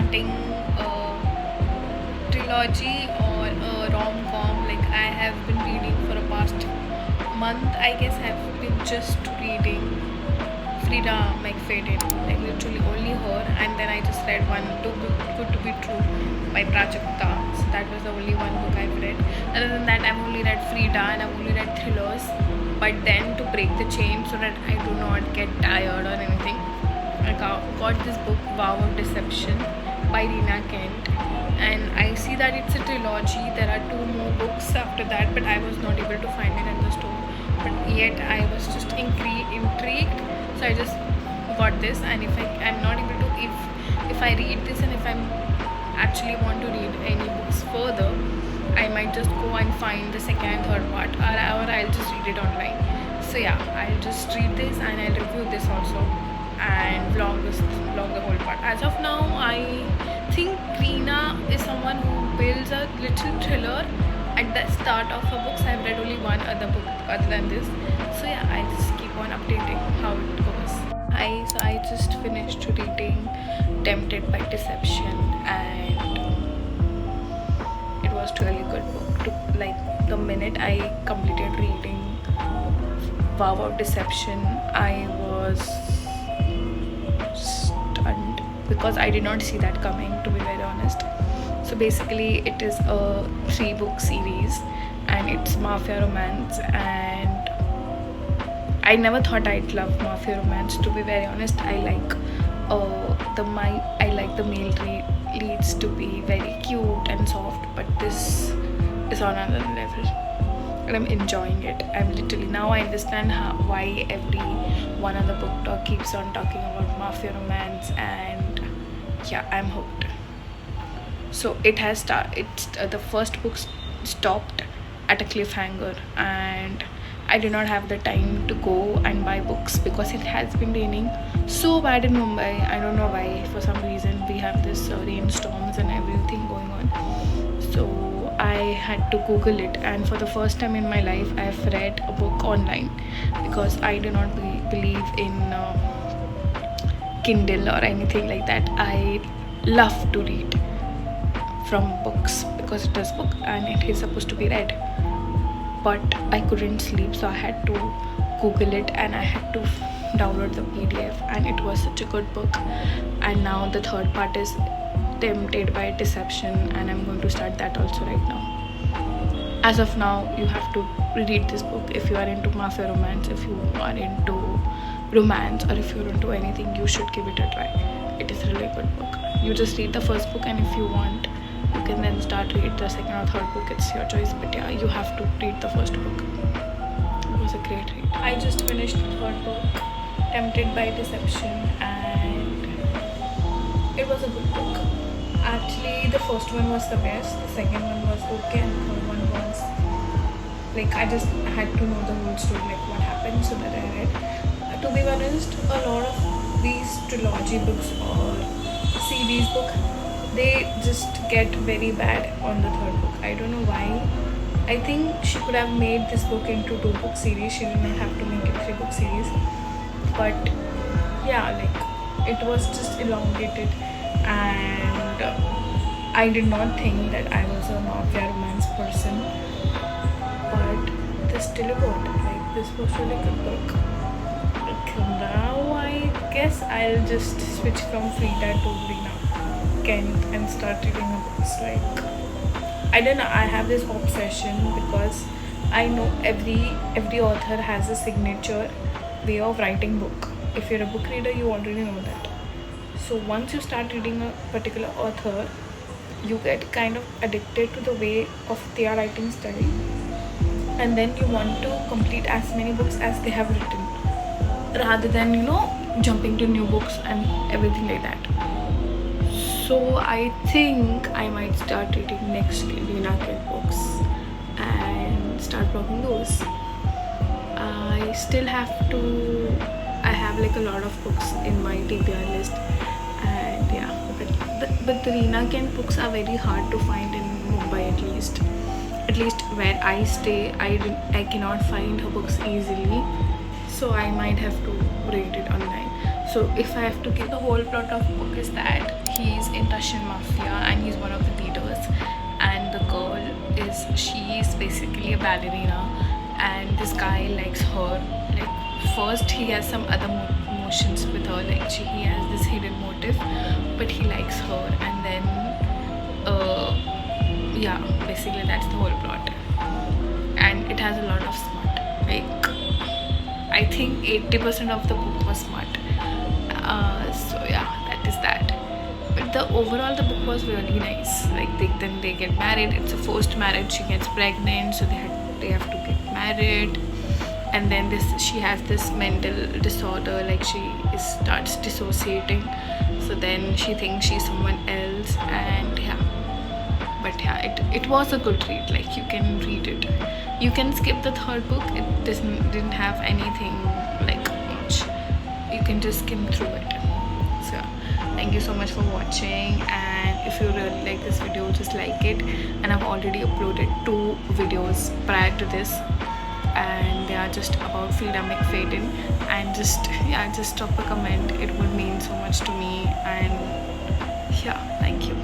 starting a trilogy or a rom-com. Like I have been reading for a past month, I guess. I've been just reading Frida McFadden, like literally only her, and then I just read one, Too Good to Be True by Prajakta. So that was the only one book I've read. Other than that, I've only read Frida and I've only read thrillers. But then to break the chain so that I do not get tired or anything, I got this book, Vow of Deception by Rina Kent, and I see that it's a trilogy. There are 2 more books after that, but I was not able to find it in the store. But yet I was just intrigued, so I just got this. And if I'm not able to, if I read this and if I'm actually want to read any books further, I might just go and find the second and third part, or I'll just read it online. So yeah, I'll just read this and I'll review this also and vlog the whole part. As of now, I think Reena is someone who builds a little thriller at the start of her books. I've read only one other book other than this, so yeah, I just keep on updating how it goes. I just finished reading Tempted by Deception, and it was really good book. Like the minute I completed reading Vow of Deception, I was stunned because I did not see that coming, to be very honest. So basically it is a 3-book series and it's mafia romance, and I never thought I'd love mafia romance, to be very honest. I like the male leads to be very cute and soft, but this is on another level and I'm enjoying it. I'm literally, now I understand why every one of the book talk keeps on talking about mafia romance, and yeah, I'm hooked. So it has the first book stopped at a cliffhanger, and I did not have the time to go and buy books because it has been raining so bad in Mumbai. I don't know why. For some reason we have this rainstorms and everything going on. So I had to Google it, and for the first time in my life I have read a book online, because I do not believe in Kindle or anything like that. I love to read from books because it is book and it is supposed to be read, but I couldn't sleep, so I had to Google it and I had to download the PDF, and it was such a good book. And now the third part is Tempted by Deception, and I'm going to start that also right now. As of now, you have to read this book if you are into mafia romance, if you are into romance, or if you're into anything. You should give it a try. It is a really good book. You just read the first book, and if you want, you can then start read the second or third book. It's your choice, but yeah, you have to read the first book. It was a great read. I just finished the third book, Tempted by Deception, and it was a good book. Actually, the first one was the best, the second one was okay, and the third one was like, I just had to know the whole story, like what happened, so that I read. To be honest, a lot of these trilogy books or series book, they just get very bad on the third book. I don't know why. I think she could have made this book into 2-book series. She did not have to make it 3-book series. But yeah, like it was just elongated, and I did not think that I was a mafia romance person, but this delivered. Like, this was really good book. Now I guess I'll just switch from Frida to Rina Kent and start reading her books. Like, I don't know, I have this obsession because I know every author has a signature way of writing book. If you're a book reader, you already know that. So once you start reading a particular author, you get kind of addicted to the way of their writing style, and then you want to complete as many books as they have written, rather than, jumping to new books and everything like that. So I think I might start reading next Rina Kent books and start blogging those. I have like a lot of books in my TBR list, and yeah, but the Rina Kent books are very hard to find in Mumbai, at least where I stay. I cannot find her books easily, so I might have to read it online. So if I have to give the whole plot of book is that he's in Russian mafia and he's one of the leaders. And the girl she's basically a ballerina, and this guy likes her. Like first he has some other motions with her, like he has this hidden motive, but he likes her. And then yeah, basically that's the whole plot. And it has a lot of smart, like I think 80% of the book was smart. So yeah, that is that. But overall the book was really nice. Like then they get married. It's a forced marriage. She gets pregnant, so they have to get married. And then she has this mental disorder, like she starts dissociating. So then she thinks she's someone else, and yeah. But yeah, it was a good read. Like you can read it. You can skip the third book. It didn't have anything like much. You can just skim through it. So thank you so much for watching, and if you really like this video, just like it. And I've already uploaded 2 videos prior to this, and they are just about Frida McFadden. And just drop a comment. It would mean so much to me. And yeah, thank you.